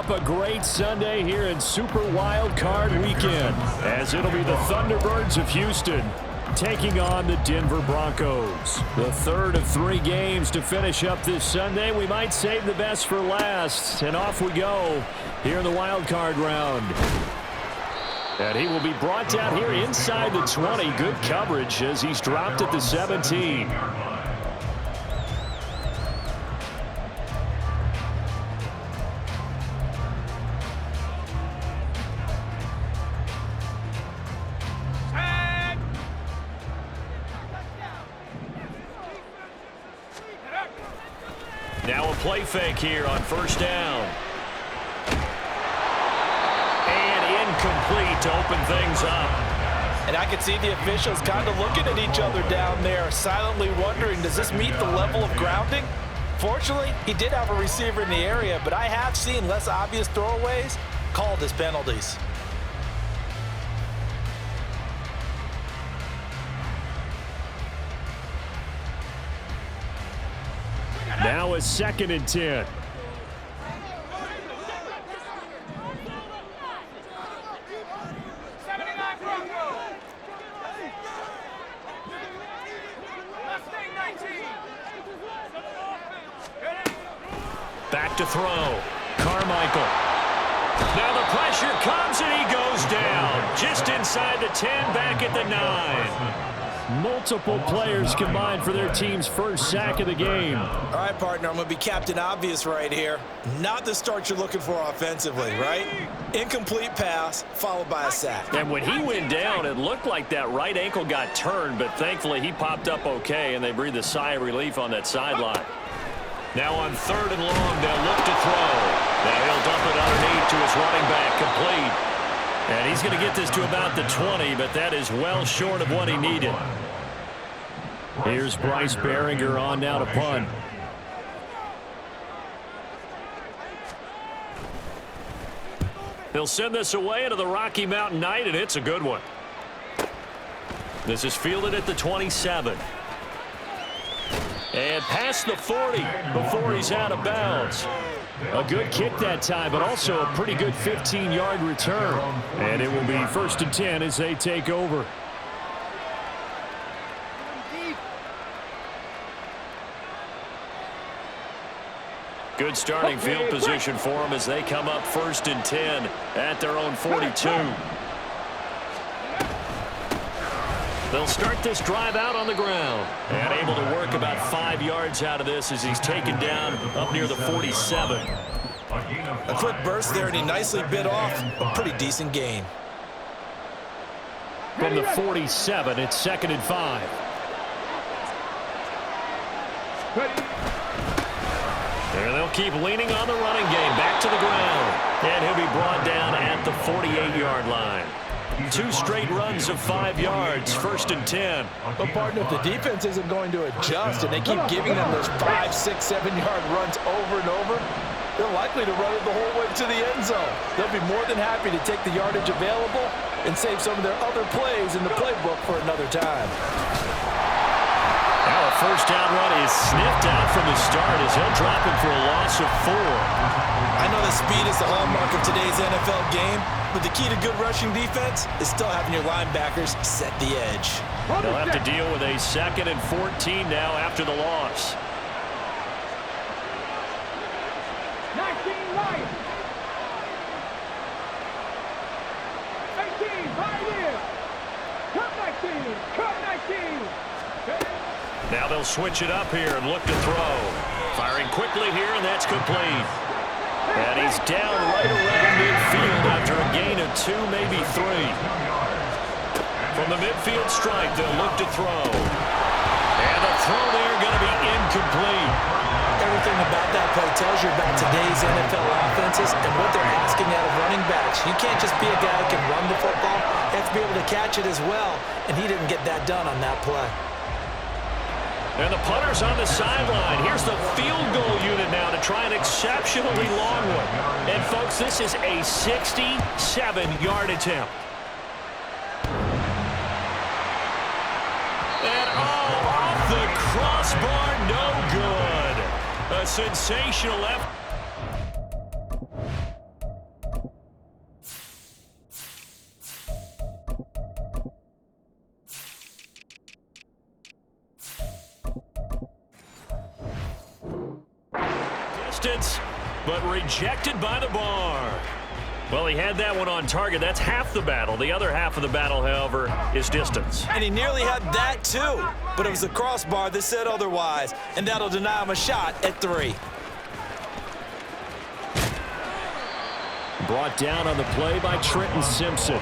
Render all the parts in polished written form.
up a great Sunday here in Super Wildcard Weekend, as it'll be the Thunderbirds of Houston taking on the Denver Broncos. The third of 3 games to finish up this Sunday. We might save the best for last, and off we go here in the Wildcard round. And he will be brought down here inside the 20. Good coverage as he's dropped at the 17. Now a play fake here on first down. And incomplete to open things up. And I could see the officials kind of looking at each other down there, silently wondering, does this meet the level of grounding? Fortunately, he did have a receiver in the area, but I have seen less obvious throwaways called as penalties. Now a 2nd and 10. Back to throw. Carmichael. Now the pressure comes and he goes down. Just inside the 10, back at the 9. Multiple players combined for their team's first sack of the game. All right, partner, I'm going to be Captain Obvious right here. Not the start you're looking for offensively, right? Incomplete pass followed by a sack. And when he went down, it looked like that right ankle got turned, but thankfully he popped up okay, and they breathed a sigh of relief on that sideline. Now on 3rd and long, they'll look to throw. Now he'll dump it underneath to his running back, complete. And he's going to get this to about the 20, but that is well short of what he needed. Here's Bryce Behringer on now to punt. He'll send this away into the Rocky Mountain night, and it's a good one. This is fielded at the 27. And past the 40 before he's out of bounds. A good kick that time, but also a pretty good 15-yard return. And it will be 1st and 10 as they take over. Good starting field position for them as they come up 1st and 10 at their own 42. They'll start this drive out on the ground. And able to work about 5 yards out of this as he's taken down up near the 47. A quick burst there, and he nicely bit off a pretty decent gain. From the 47, it's 2nd and 5. And they'll keep leaning on the running game. Back to the ground. And he'll be brought down at the 48-yard line. 2 straight runs of 5 yards, 1st and 10. But, partner, if the defense isn't going to adjust and they keep giving them those 5, 6, 7-yard runs over and over, they're likely to run it the whole way to the end zone. They'll be more than happy to take the yardage available and save some of their other plays in the playbook for another time. Now a 1st down run is sniffed out from the start as he'll drop him for a loss of 4. I know that speed is the hallmark of today's NFL game, but the key to good rushing defense is still having your linebackers set the edge. They'll have to deal with a 2nd and 14 now after the loss. 19 right. 18, right in. Cut 19, cut 19. Now they'll switch it up here and look to throw. Firing quickly here, and that's complete. And he's down right around midfield after a gain of 2, maybe 3. From the midfield strike, they'll look to throw. And the throw there going to be incomplete. Everything about that play tells you about today's NFL offenses and what they're asking out of running backs. You can't just be a guy who can run the football. You have to be able to catch it as well, and he didn't get that done on that play. And the punter's on the sideline. Here's the field goal unit now to try an exceptionally long one. And, folks, this is a 67-yard attempt. And, off the crossbar, no good. A sensational effort. distance, but rejected by the bar. Well, he had that one on target. That's half the battle. The other half of the battle, however, is distance. And he nearly had that too, but it was the crossbar that said otherwise, and that'll deny him a shot at 3. Brought down on the play by Trenton Simpson.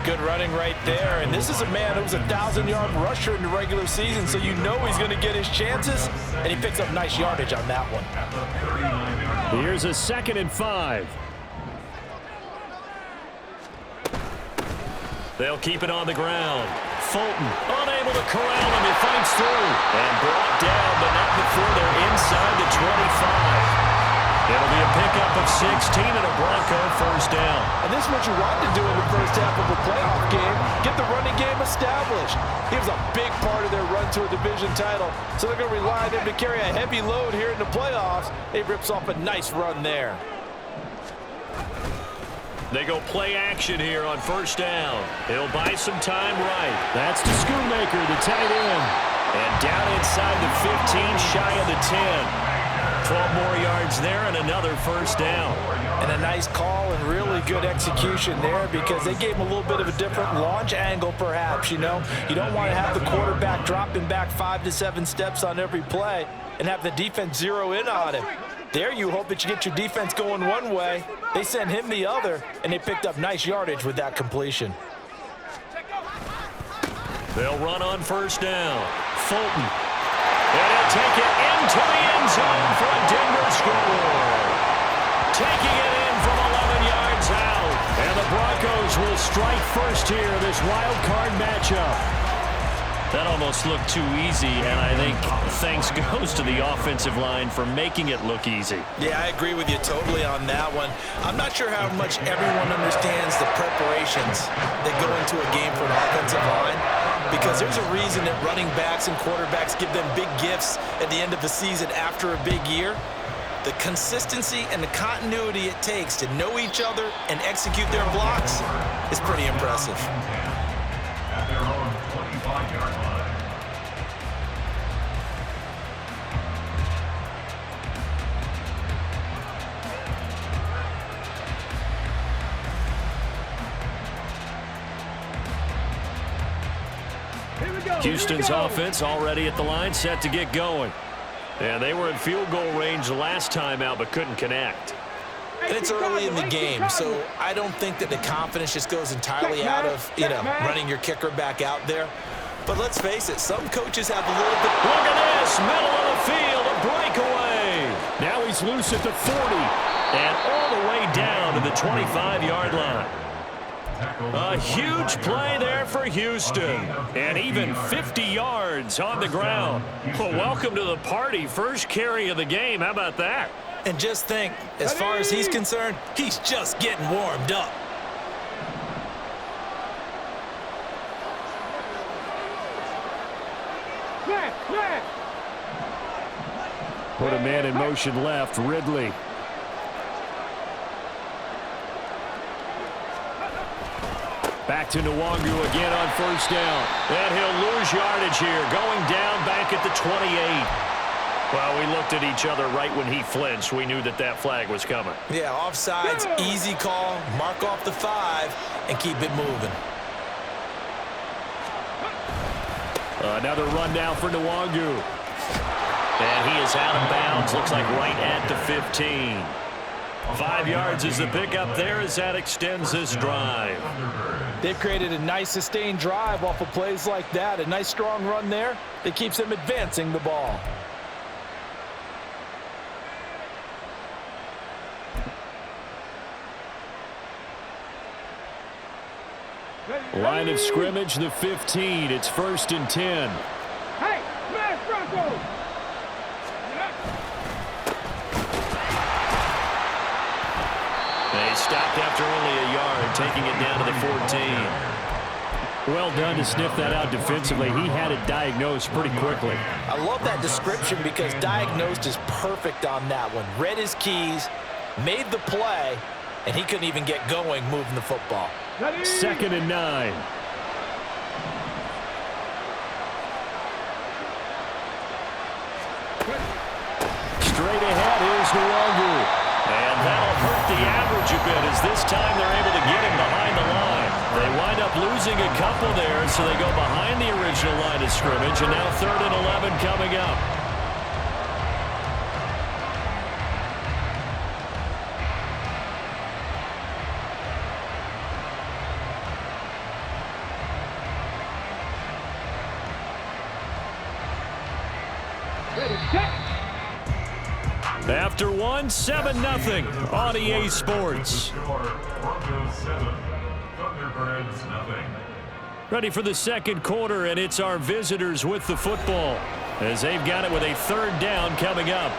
Good running right there, and this is a man who was a 1,000-yard rusher in the regular season, so you know he's going to get his chances, and he picks up nice yardage on that one. Here's a 2nd and 5. They'll keep it on the ground. Fulton unable to corral him. He fights through and brought down, but not before they're inside the 25. It'll be a pickup of 16 and a Bronco first down. And this is what you want to do in the first half of a playoff game. Get the running game established. He was a big part of their run to a division title, so they're going to rely on him to carry a heavy load here in the playoffs. He rips off a nice run there. They go play action here on first down. He'll buy some time right. That's to Schoonmaker, the tight end. And down inside the 15, shy of the 10. 12 more yards there and another first down. And a nice call and really good execution there because they gave him a little bit of a different launch angle perhaps, you know. You don't want to have the quarterback dropping back 5 to 7 steps on every play and have the defense zero in on him. There you hope that you get your defense going one way. They sent him the other, and they picked up nice yardage with that completion. They'll run on first down. Fulton. And he'll take it into the end zone for a Denver score. Taking it in from 11 yards out. And the Broncos will strike first here, this wild card matchup. That almost looked too easy, and I think thanks goes to the offensive line for making it look easy. Yeah, I agree with you totally on that one. I'm not sure how much everyone understands the preparations that go into a game for an offensive line, because there's a reason that running backs and quarterbacks give them big gifts at the end of the season after a big year. The consistency and the continuity it takes to know each other and execute their blocks is pretty impressive. Houston's offense already at the line, set to get going. And they were in field goal range last time out, but couldn't connect. And it's early in the game, so I don't think that the confidence just goes entirely out of, running your kicker back out there. But let's face it, some coaches have a little bit. Look at this, middle of the field, a breakaway. Now he's loose at the 40 and all the way down to the 25-yard line. A huge play there for Houston, and even 50 yards on the ground. Well, welcome to the party. First carry of the game. How about that? And just think, as far as he's concerned, he's just getting warmed up. Put a man in motion left, Ridley. Back to Nwangu again on first down. And he'll lose yardage here, going down back at the 28. Well, we looked at each other right when he flinched. We knew that flag was coming. Yeah, offsides, easy call, mark off the 5, and keep it moving. Another run down for Nwangu. And he is out of bounds, looks like right at the 15. 5 yards is the pickup there as that extends this drive. They've created a nice sustained drive off of plays like that. A nice strong run there that keeps them advancing the ball. Line of scrimmage, the 15. It's 1st and 10. Hey, smash Broncos! They stopped after only a yard, taking it down to the 14. Well done to sniff that out defensively. He had it diagnosed pretty quickly. I love that description because diagnosed is perfect on that one. Read his keys, made the play, and he couldn't even get going moving the football. 2nd and 9. Straight ahead, here's is no longer. And that'll hurt the average a bit as this time they're able to get him behind the line. They wind up losing a couple there, so they go behind the original line of scrimmage, and now 3rd and 11 coming up. After one, 7-0 on EA Sports. Broncos 7, Thunderbirds 0. Ready for the second quarter, and it's our visitors with the football as they've got it with a 3rd down coming up.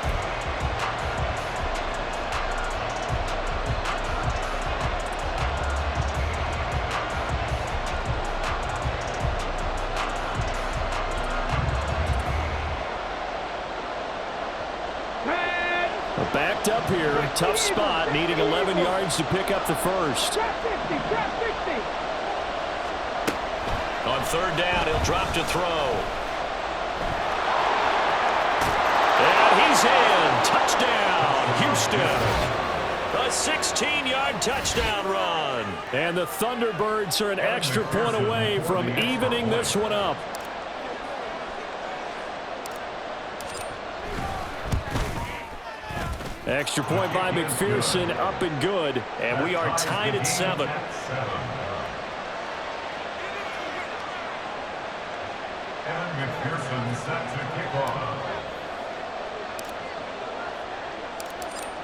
Backed up here, tough spot, needing 11 yards to pick up the first. On 3rd down, he'll drop to throw. And he's in. Touchdown, Houston. A 16-yard touchdown run. And the Thunderbirds are an extra point away from evening this one up. Extra point by McPherson, up and good, and we are tied at 7. And McPherson set to kick off.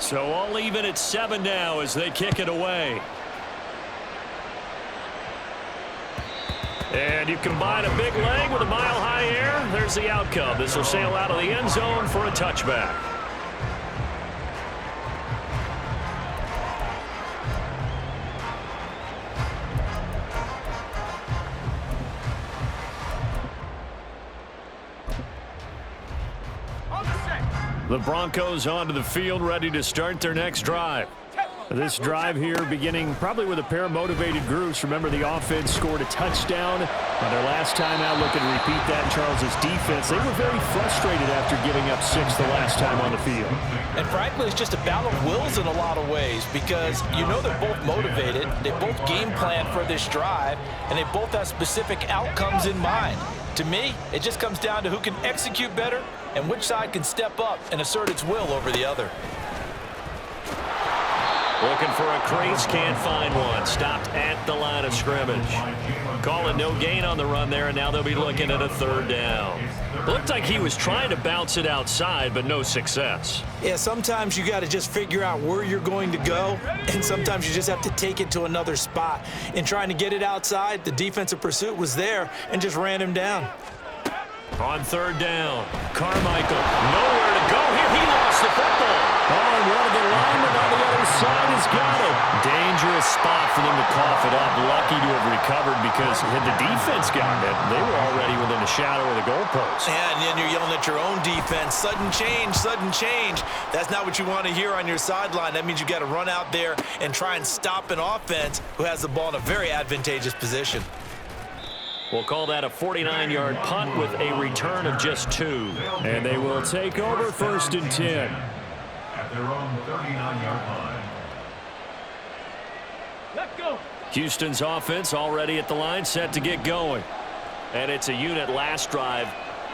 So all even at 7 now as they kick it away. And you combine a big leg with a mile-high air, there's the outcome. This will sail out of the end zone for a touchback. The Broncos onto the field, ready to start their next drive. This drive here beginning probably with a pair of motivated groups. Remember, the offense scored a touchdown on their last time out. Looking to repeat that in Charles's defense. They were very frustrated after giving up 6 the last time on the field. And frankly, it's just a battle of wills in a lot of ways because you know they're both motivated. They both game plan for this drive, and they both have specific outcomes in mind. To me, it just comes down to who can execute better and which side can step up and assert its will over the other. Looking for a crease, can't find one. Stopped at the line of scrimmage. Calling no gain on the run there, and now they'll be looking at a 3rd down. Looked like he was trying to bounce it outside, but no success. Yeah, sometimes you got to just figure out where you're going to go, and sometimes you just have to take it to another spot. In trying to get it outside, the defensive pursuit was there and just ran him down. On 3rd down, Carmichael, nowhere to go here. He lost the football. Oh, and one of the linemen on the other side has got it. Dangerous spot for them to cough it up. Lucky to have recovered because had the defense gotten it, they were already within a shadow of the goalpost. Yeah, and then you're yelling at your own defense. Sudden change, sudden change. That's not what you want to hear on your sideline. That means you got to run out there and try and stop an offense who has the ball in a very advantageous position. We'll call that a 49-yard punt with a return of just 2. And they will take over 1st and 10. At their own 39-yard line. Let's go. Houston's offense already at the line, set to get going. And it's a unit last drive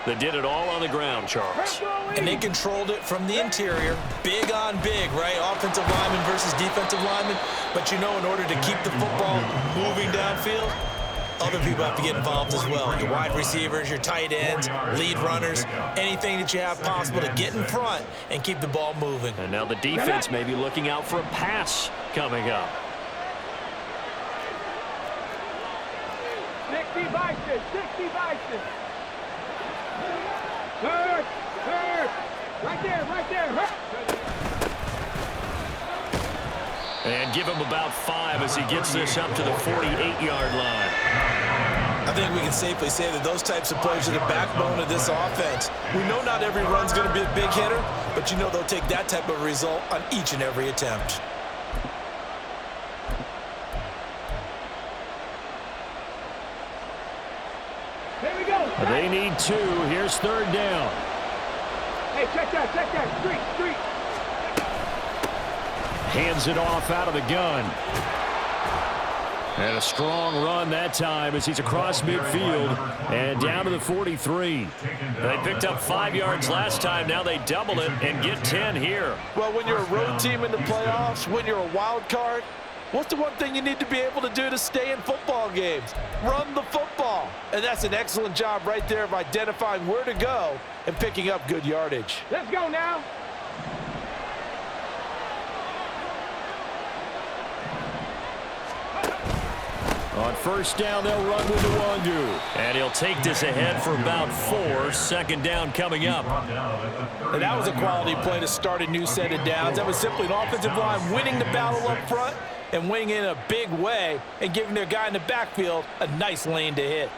that did it all on the ground, Charles. And they controlled it from the interior. Big on big, right? Offensive lineman versus defensive lineman. But you know, in order to keep the football moving downfield, other people have to get involved as well. Your wide receivers, your tight ends, lead runners, anything that you have possible to get in front and keep the ball moving. And now the defense may be looking out for a pass coming up. 60 Bison, 60 Bison. Hurt. Right there. And give him about 5 as he gets this up to the 48-yard line. I think we can safely say that those types of plays are the backbone of this offense. We know not every run's going to be a big hitter, but you know they'll take that type of result on each and every attempt. Here we go. They need 2. Here's 3rd down. Hey, check that. Street. Hands it off out of the gun. And a strong run that time as he's across midfield and down to the 43. They picked up 5 yards last time. Now they double it and get 10 here. Well, when you're a road team in the playoffs, when you're a wild card, what's the one thing you need to be able to do to stay in football games? Run the football. And that's an excellent job right there of identifying where to go and picking up good yardage. Let's go now. On first down, they'll run with the Wandu. And he'll take this ahead for about 4. Second down coming up. And that was a quality play to start a new set of downs. That was simply an offensive line winning the battle up front and winning in a big way and giving their guy in the backfield a nice lane to hit.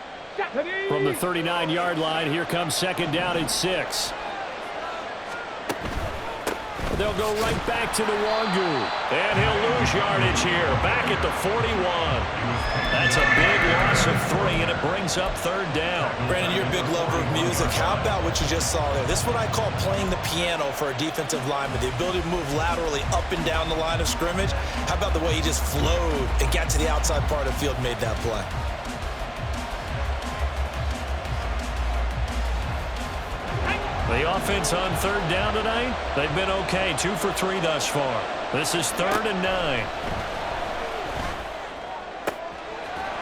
From the 39-yard line, here comes second down and 6. They'll go right back to the Wandu. And he'll lose yardage here, back at the 41. That's a big loss of 3, and it brings up third down. Brandon, you're a big lover of music. How about what you just saw there? This is what I call playing the piano for a defensive lineman, the ability to move laterally up and down the line of scrimmage. How about the way he just flowed and got to the outside part of the field and made that play? The offense on third down tonight, they've been okay. 2 for 3 thus far. This is 3rd and 9.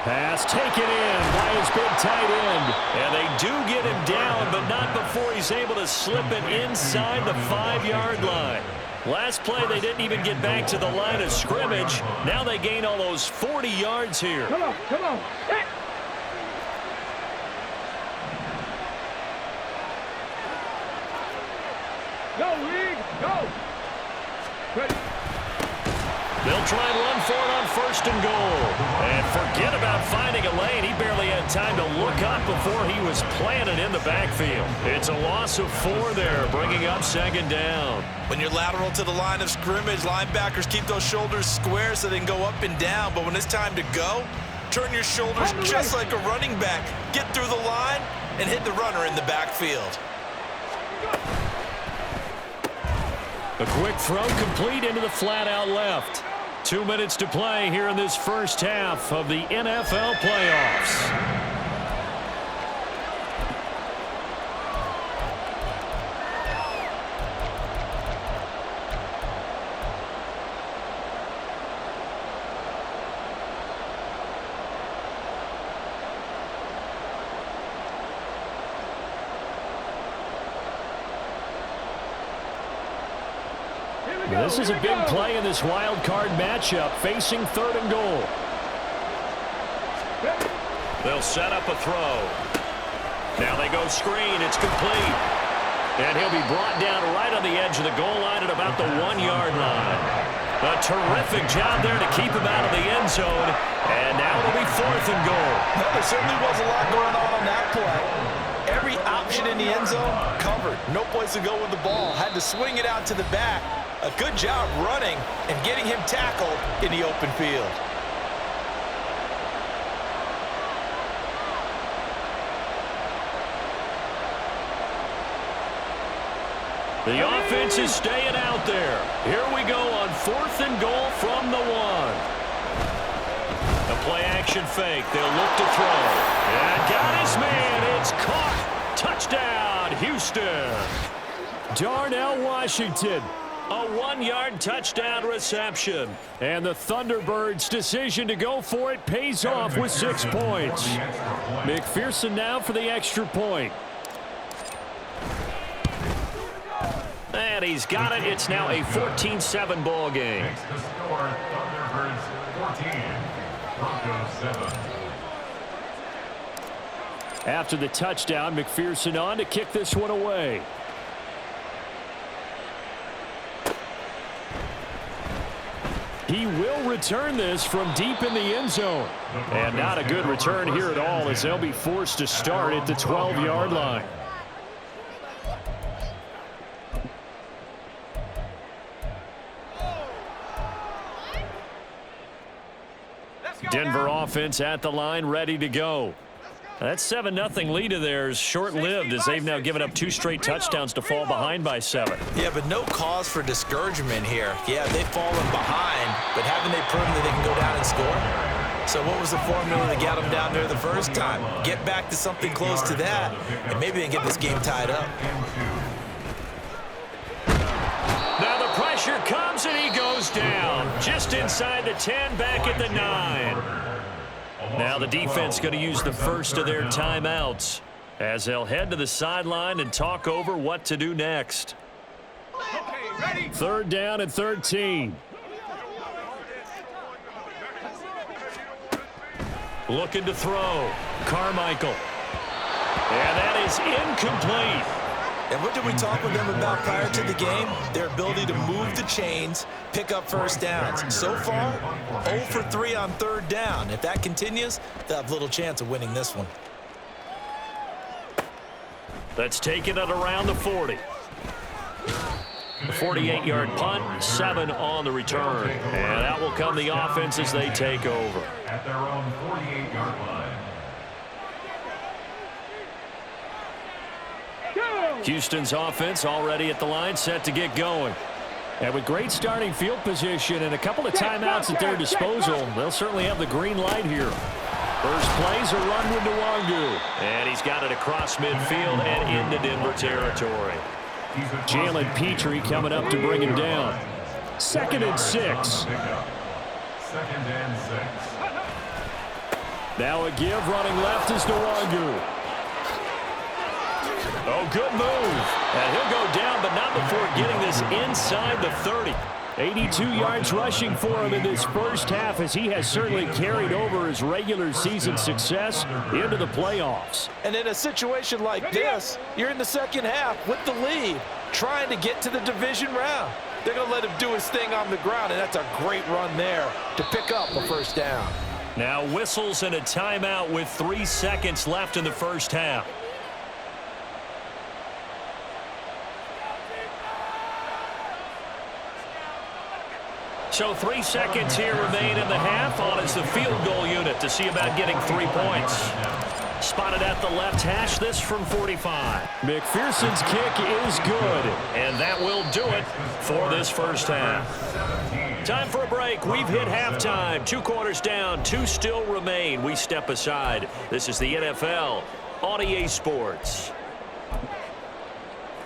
Pass taken in by his big tight end. And they do get him down, but not before he's able to slip it inside the 5-yard line. Last play, they didn't even get back to the line of scrimmage. Now they gain all those 40 yards here. Come on, come on. Hey. Go, Reed, go. Ready. They'll try and run for it on 1st and goal. And forget about finding a lane. He barely had time to look up before he was planted in the backfield. It's a loss of 4 there, bringing up second down. When you're lateral to the line of scrimmage, linebackers keep those shoulders square so they can go up and down. But when it's time to go, turn your shoulders just like a running back. Get through the line and hit the runner in the backfield. A quick throw complete into the flat out left. 2 minutes to play here in this first half of the NFL playoffs. This is a big play in this wild card matchup, facing 3rd and goal. They'll set up a throw. Now they go screen. It's complete. And he'll be brought down right on the edge of the goal line at about the 1-yard line. A terrific job there to keep him out of the end zone. And now it'll be 4th and goal. Well, there certainly was a lot going on that play. Every option in the end zone covered. No place to go with the ball. Had to swing it out to the back. A good job running and getting him tackled in the open field. The offense is staying out there. Here we go on 4th and goal from the 1. A play action fake. They'll look to throw. And got his man. It's caught. Touchdown, Houston. Darnell Washington. A 1-yard touchdown reception. And the Thunderbirds' decision to go for it pays off with 6 points. McPherson now for the extra point. And he's got it. It's now a 14-7 ball game. Makes the score Thunderbirds 14, Broncos 7. After the touchdown, McPherson on to kick this one away. He will return this from deep in the end zone. And not a good return here at all as they'll be forced to start at the 12-yard line. Denver offense at the line, ready to go. That 7-0 lead of theirs short-lived as they've now given up 2 straight touchdowns to fall behind by 7. Yeah, but no cause for discouragement here. Yeah, they've fallen behind, but haven't they proven that they can go down and score? So what was the formula that got them down there the first time? Get back to something close to that, and maybe they can get this game tied up. Now the pressure comes, and he goes down. Just inside the 10, back at the 9. Now the defense going to use the first of their timeouts as they'll head to the sideline and talk over what to do next. Third down and 13. Looking to throw. Carmichael. And that is incomplete. And what did we talk with them about prior to the game? Their ability to move the chains, pick up first downs. So far, 0 for 3 on third down. If that continues, they'll have little chance of winning this one. Let's take it at around the 40. A 48-yard punt, 7 on the return. And out will come the offense as they take over. At their own 48-yard line. Houston's offense already at the line, set to get going. And with great starting field position and a couple of timeouts at their disposal, they'll certainly have the green light here. First play's a run with Nwangu. And he's got it across midfield and into Denver territory. Jalen Petrie coming up to bring him down. 2nd and 6. 2nd and 6. Now a give running left is Nwangu. Oh, good move. And he'll go down, but not before getting this inside the 30. 82 yards rushing for him in this first half as he has certainly carried over his regular season success into the playoffs. And in a situation like this, you're in the second half with the lead, trying to get to the division round. They're going to let him do his thing on the ground, and that's a great run there to pick up a first down. Now whistles and a timeout with 3 seconds left in the first half. So 3 seconds here remain in the half. On is the field goal unit to see about getting 3 points. Spotted at the left hash, this from 45. McPherson's kick is good. And that will do it for this first half. Time for a break. We've hit halftime. 2 quarters down, 2 still remain. We step aside. This is the NFL on EA Sports.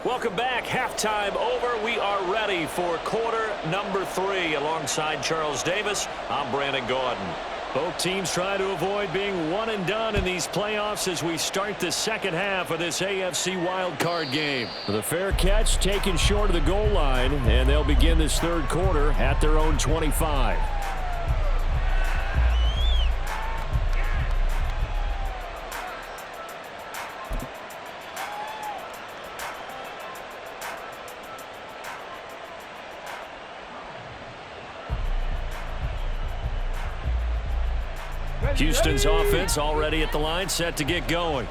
Welcome back. Halftime over. We are ready for quarter number 3. Alongside Charles Davis, I'm Brandon Gordon. Both teams try to avoid being one and done in these playoffs as we start the second half of this AFC wildcard game. The fair catch taken short of the goal line, and they'll begin this third quarter at their own 25. Houston's offense already at the line, set to get going.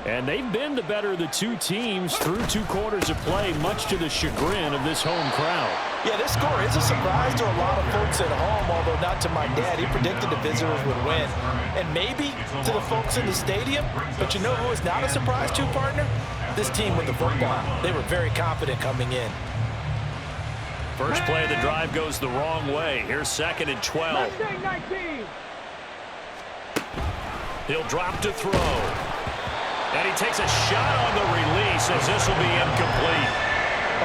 And they've been the better of the 2 teams through 2 quarters of play, much to the chagrin of this home crowd. Yeah, this score is a surprise to a lot of folks at home, although not to my dad. He predicted the visitors would win. And maybe to the folks in the stadium, but you know who is not a surprise to, partner? This team with the football. They were very confident coming in. First play of the drive goes the wrong way. Here's 2nd and 12. He'll drop to throw. And he takes a shot on the release as this will be incomplete.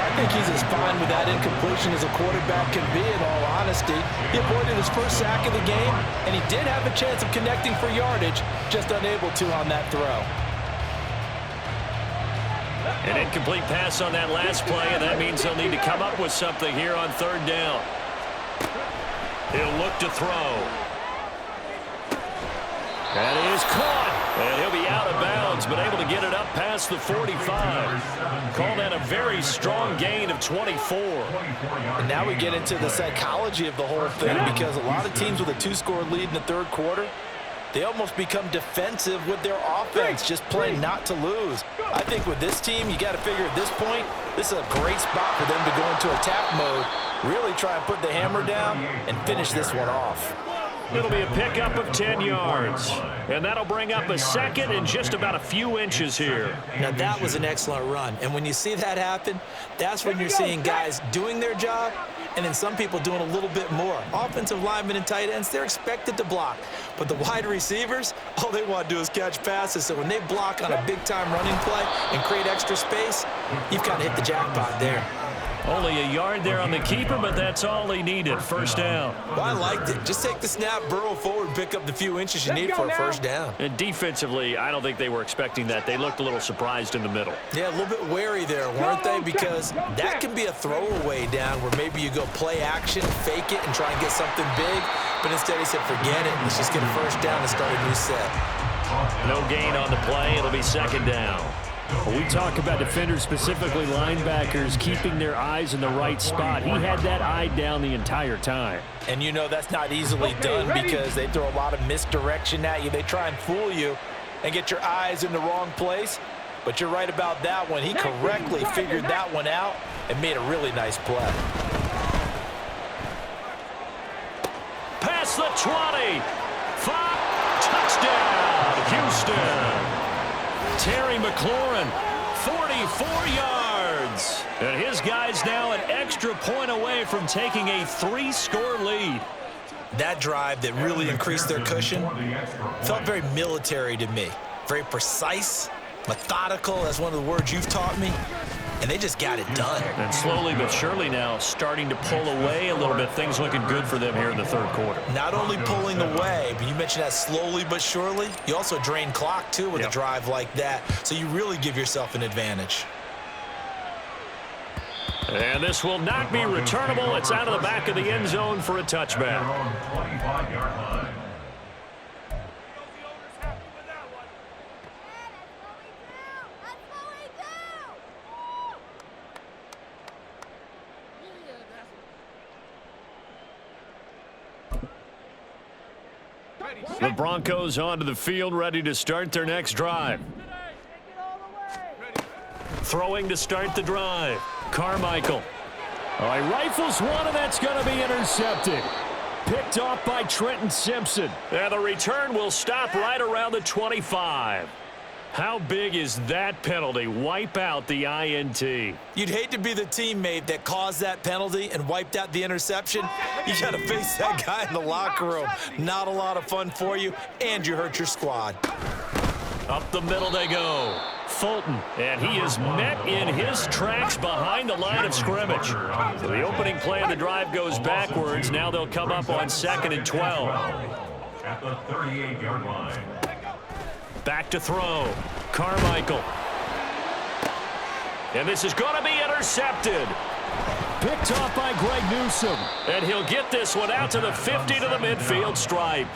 I think he's as fine with that incompletion as a quarterback can be, in all honesty. He avoided his first sack of the game, and he did have a chance of connecting for yardage, just unable to on that throw. An incomplete pass on that last play, and that means they'll need to come up with something here on third down. He'll look to throw. That is caught. And he'll be out of bounds, but able to get it up past the 45. Call that a very strong gain of 24. And now we get into the psychology of the whole thing, because a lot of teams with a 2-score lead in the third quarter, they almost become defensive with their offense, just playing not to lose. I think with this team, you got to figure at this point, this is a great spot for them to go into attack mode, really try and put the hammer down and finish this one off. It'll be a pickup of 10 yards. And that'll bring up a second and just about a few inches here. Now, that was an excellent run. And when you see that happen, that's when you're seeing guys doing their job and then some people doing a little bit more. Offensive linemen and tight ends, they're expected to block. But the wide receivers, all they want to do is catch passes. So when they block on a big-time running play and create extra space, you've kind of hit the jackpot there. Only a yard there on the keeper, but that's all he needed. First down. Well, I liked it. Just take the snap, burrow forward, pick up the few inches you need for a first down. And defensively, I don't think they were expecting that. They looked a little surprised in the middle. Yeah, a little bit wary there, weren't they? Because that can be a throwaway down where maybe you go play action, fake it, and try and get something big. But instead he said, forget it. Let's just get a first down and start a new set. No gain on the play. It'll be second down. When we talk about defenders, specifically linebackers, keeping their eyes in the right spot. He had that eye down the entire time. And you know that's not easily done because they throw a lot of misdirection at you. They try and fool you and get your eyes in the wrong place. But you're right about that one. He correctly figured that one out and made a really nice play. Past the 20. 5. Touchdown, Houston. Terry McLaurin, 44 yards. And his guys now an extra point away from taking a 3-score lead. That drive that really increased their cushion felt very military to me. Very precise, methodical, that's one of the words you've taught me. And they just got it done. And slowly but surely now starting to pull away a little bit. Things looking good for them here in the third quarter. Not only pulling away, but you mentioned that slowly but surely. You also drain clock, too, with a drive like that. So you really give yourself an advantage. And this will not be returnable. It's out of the back of the end zone for a touchback. 25-yard line. The Broncos onto the field, ready to start their next drive. Throwing to start the drive. Carmichael. All right, rifles one, and that's going to be intercepted. Picked off by Trenton Simpson. And the return will stop right around the 25. How big is that penalty? Wipe out the INT. You'd hate to be the teammate that caused that penalty and wiped out the interception. You got to face that guy in the locker room. Not a lot of fun for you, and you hurt your squad. Up the middle they go. Fulton, and he is met in his tracks behind the line of scrimmage. So the opening play of the drive goes backwards. Now they'll come up on 2nd and 12. At the 38-yard line. Back to throw. Carmichael. And this is going to be intercepted. Picked off by Greg Newsome. And he'll get this one out to the 50 to the midfield stripe.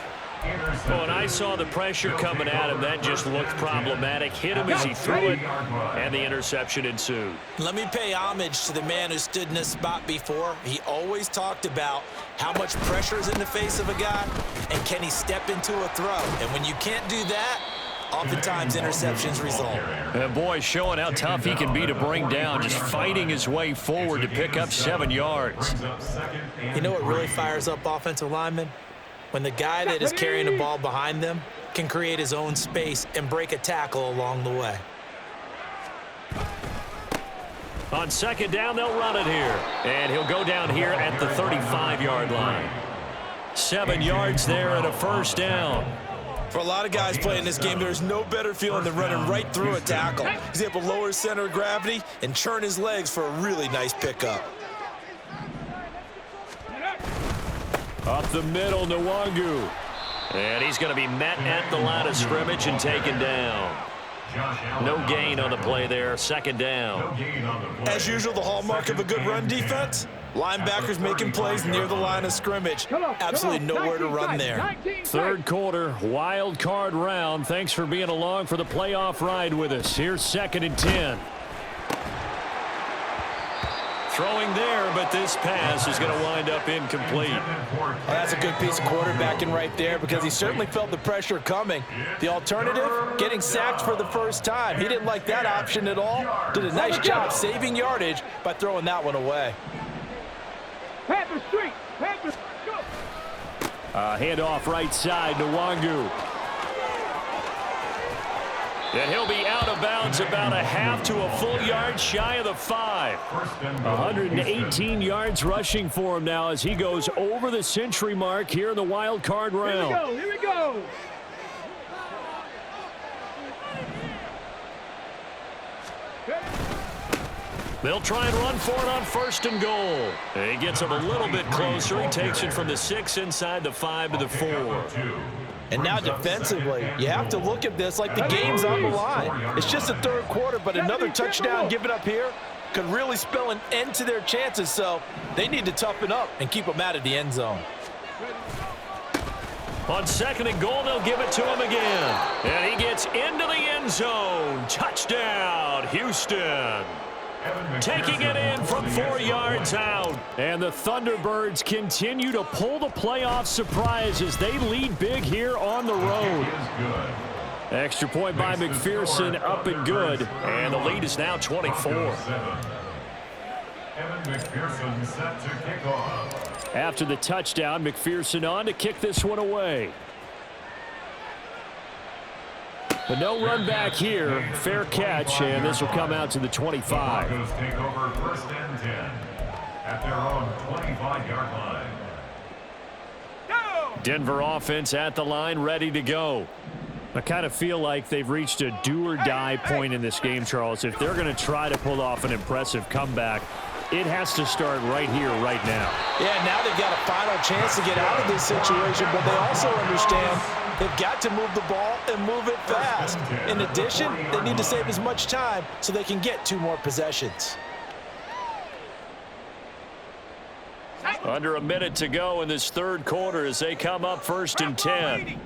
Oh, and I saw the pressure coming at him. That just looked problematic. Hit him as he threw it, and the interception ensued. Let me pay homage to the man who stood in this spot before. He always talked about how much pressure is in the face of a guy, and can he step into a throw. And when you can't do that, oftentimes interceptions result. And boy, showing how tough he can be to bring down, just fighting his way forward to pick up 7 yards. You know what really fires up offensive linemen? When the guy that is carrying the ball behind them can create his own space and break a tackle along the way. On 2nd down, they'll run it here. And he'll go down here at the 35-yard line. 7 yards there and a first down. For a lot of guys playing this game, there's no better feeling than running right through a tackle. He's able to lower his center of gravity and churn his legs for a really nice pickup. Up the middle, Nwangu. And he's going to be met at the line of scrimmage and taken down. No gain on the play there. 2nd down. As usual, the hallmark of a good run defense, linebackers making plays near the line of scrimmage. Absolutely nowhere to run there. Third quarter, wild card round. Thanks for being along for the playoff ride with us. Here's 2nd and 10. Throwing there, but this pass is going to wind up incomplete. Well, that's a good piece of quarterbacking right there because he certainly felt the pressure coming. The alternative, getting sacked for the first time. He didn't like that option at all. Did a nice job saving yardage by throwing that one away. Panther Street. Panther, go. Handoff right side to Wangu. And he'll be out of bounds about a half to a full yard shy of the 5. 118 yards rushing for him now as he goes over the century mark here in the wild card round. Here we go. They'll try and run for it on 1st and goal. And he gets him a little bit closer. He takes it from the 6 inside the 5 to the 4. And now defensively, you have to look at this like the game's on the line. It's just the 3rd quarter, but another touchdown given up here could really spell an end to their chances, so they need to toughen up and keep them out of the end zone. On 2nd and goal, they'll give it to him again. And he gets into the end zone. Touchdown, Houston. Taking it in from 4 yards out. And the Thunderbirds continue to pull the playoff surprise as they lead big here on the road. Extra point by McPherson, up and good. And the lead is now 24. Evan McPherson set to kick off. After the touchdown, McPherson on to kick this one away. But no run back here. Fair catch, and this will come out to the 25. Broncos take over 1st and 10 at their own 25-yard line. Denver offense at the line, ready to go. I kind of feel like they've reached a do-or-die point in this game, Charles. If they're going to try to pull off an impressive comeback, it has to start right here, right now. Yeah, now they've got a final chance to get out of this situation, but they also understand they've got to move the ball and move it fast. In addition, they need to save as much time so they can get 2 more possessions. Under a minute to go in this 3rd quarter as they come up 1st and 10.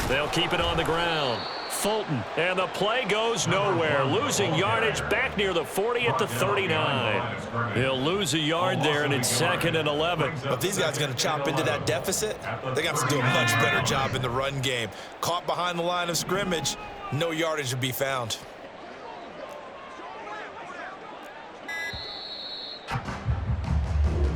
They'll keep it on the ground. Fulton, and the play goes nowhere. Losing yardage back near the 40 at the 39. He'll lose a yard there, and it's 2nd and 11. If these guys are going to chop into that deficit, they're going to have to do a much better job in the run game. Caught behind the line of scrimmage, no yardage to be found.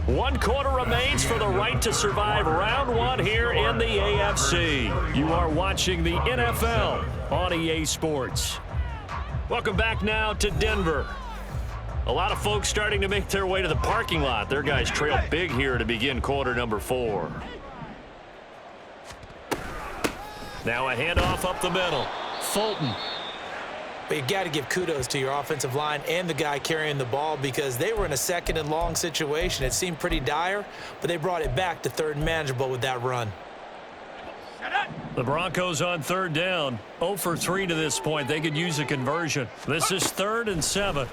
One quarter remains for the right to survive round 1 here in the AFC. You are watching the NFL on EA Sports. Welcome back now to Denver. A lot of folks starting to make their way to the parking lot. Their guys trail big here to begin quarter number 4. Now a handoff up the middle. Fulton. But you got to give kudos to your offensive line and the guy carrying the ball because they were in a 2nd and long situation. It seemed pretty dire, but they brought it back to 3rd and manageable with that run. The Broncos on 3rd down. 0 for 3 to this point. They could use a conversion. This is 3rd and 7.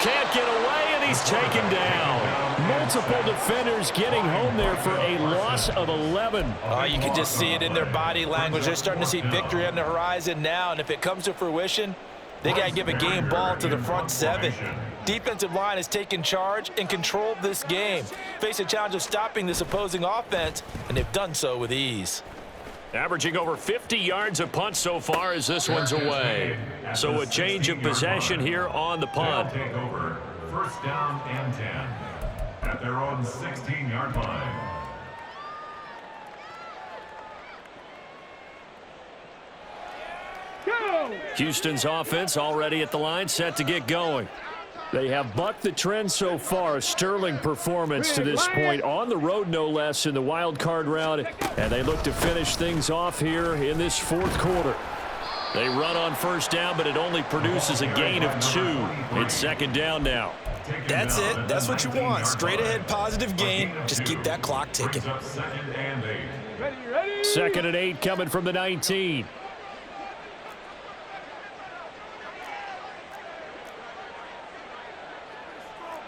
Can't get away, and he's taken down. Multiple defenders getting home there for a loss of 11. You can just see it in their body language. They're starting to see victory on the horizon now, and if it comes to fruition, they got to give a game ball to the front 7. Defensive line has taken charge and controlled this game. Face a challenge of stopping this opposing offense, and they've done so with ease. Averaging over 50 yards a punt so far as this one's away. So a change of possession here on the punt. Take over 1st down and 10 at their own 16-yard line. Houston's offense already at the line, set to get going. They have bucked the trend so far. A sterling performance to this point, on the road no less in the wild card round, and they look to finish things off here in this 4th quarter. They run on 1st down, but it only produces a gain of 2. It's 2nd down now. That's it. That's what you want. Straight ahead positive gain. Just keep that clock ticking. 2nd and 8. Ready. 2nd and 8 coming from the 19.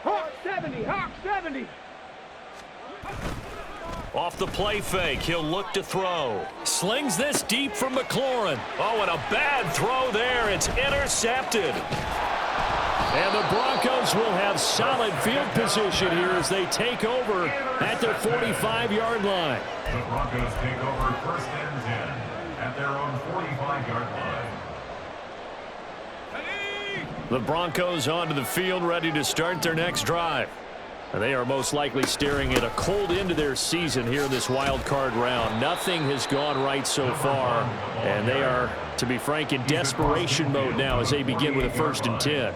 Hawk 70, Hawk 70. Off the play fake, he'll look to throw. Slings this deep from McLaurin. Oh, and a bad throw there. It's intercepted. And the Broncos will have solid field position here as they take over at their 45-yard line. The Broncos take over 1st and 10 at their own 45-yard line. The Broncos onto the field, ready to start their next drive. And they are most likely staring at a cold end to their season here in this wild card round. Nothing has gone right so far, and they are, to be frank, in desperation mode now as they begin with a 1st and 10.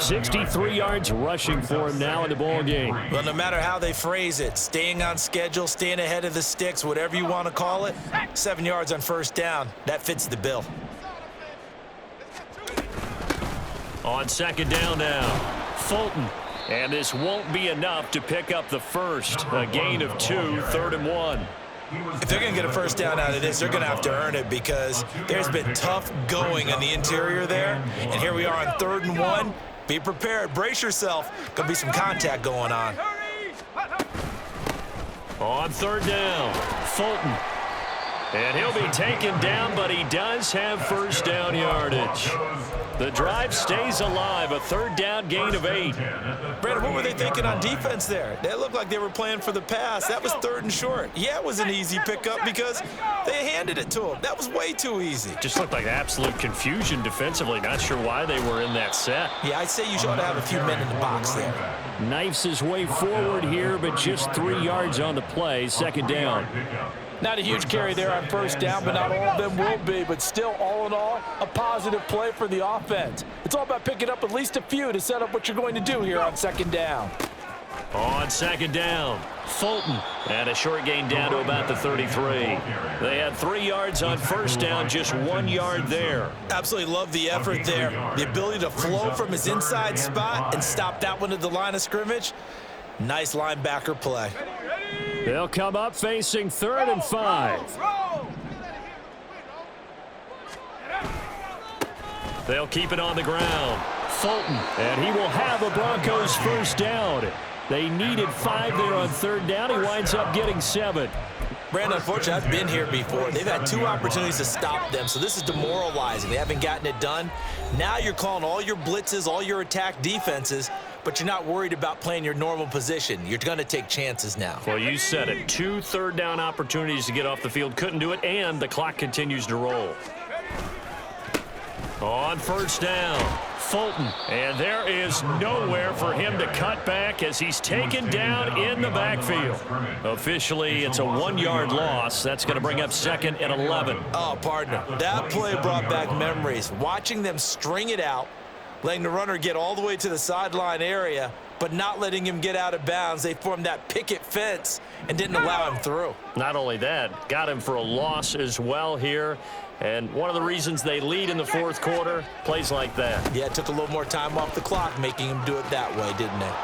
63 yards rushing for him now in the ball game. Well, no matter how they phrase it, staying on schedule, staying ahead of the sticks, whatever you want to call it, 7 yards on 1st down, that fits the bill. On 2nd down now, Fulton. And this won't be enough to pick up the first. A gain of 2, 3rd and 1. If they're going to get a 1st down out of this, they're going to have to earn it because there's been tough going on the interior there. And here we are on 3rd and 1. Be prepared. Brace yourself. Going to be some contact going on. On 3rd down, Fulton. And he'll be taken down, but he does have 1st down yardage. The drive stays alive, a 3rd down gain of 8. Brandon, what were they thinking on defense there? They looked like they were playing for the pass. That was 3rd and short. Yeah, it was an easy pickup because they handed it to him. That was way too easy. Just looked like absolute confusion defensively. Not sure why they were in that set. Yeah, I'd say you ought to have a few men in the box there. Knifes his way forward here, but just 3 yards on the play, 2nd down. Not a huge carry there on 1st down, but not all of them will be. But still, all in all, a positive play for the offense. It's all about picking up at least a few to set up what you're going to do here on 2nd down. On 2nd down, Fulton. And a short gain down to about the 33. They had 3 yards on 1st down, just 1 yard there. Absolutely love the effort there. The ability to flow from his inside spot and stop that one at the line of scrimmage. Nice linebacker play. They'll come up facing 3rd and 5. They'll keep it on the ground. Fulton, and he will have a Broncos 1st down. They needed 5 there on 3rd down. He winds up getting 7. Brandon, unfortunately, I've been here before. They've had 2 opportunities to stop them, so this is demoralizing. They haven't gotten it done. Now you're calling all your blitzes, all your attack defenses, but you're not worried about playing your normal position. You're going to take chances now. Well, you said it. 2 3rd down opportunities to get off the field. Couldn't do it, and the clock continues to roll. On 1st down, Fulton. And there is nowhere for him to cut back as he's taken down in the backfield. Officially, it's a 1-yard loss. That's going to bring up 2nd and 11. Oh, partner, that play brought back memories. Watching them string it out, letting the runner get all the way to the sideline area, but not letting him get out of bounds. They formed that picket fence and didn't allow him through. Not only that, got him for a loss as well here. And one of the reasons they lead in the 4th quarter, plays like that. Yeah, it took a little more time off the clock, making him do it that way, didn't it?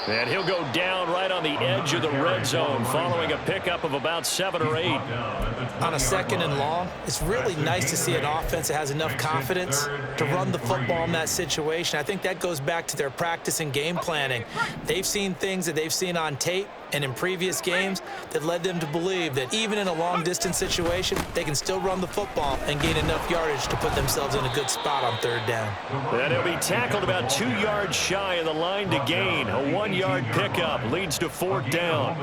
And he'll go down right on the edge of the red zone following a pickup of about 7 or 8. On a 2nd and long, it's really nice to see an offense that has enough confidence to run the football in that situation. I think that goes back to their practice and game planning. They've seen things that they've seen on tape and in previous games that led them to believe that even in a long-distance situation, they can still run the football and gain enough yardage to put themselves in a good spot on 3rd down. And he'll be tackled about 2 yards shy of the line to gain. A 1-yard pickup leads to 4th down.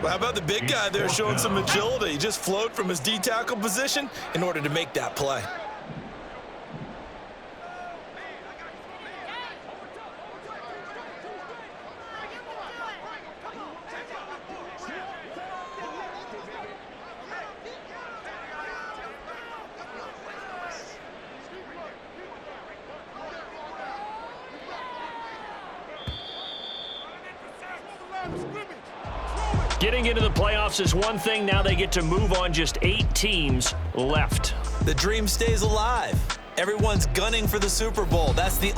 Well, how about the big guy there showing some agility? He just flowed from his D-tackle position in order to make that play. Getting into the playoffs is one thing. Now they get to move on. Just 8 teams left. The dream stays alive. Everyone's gunning for the Super Bowl. That's the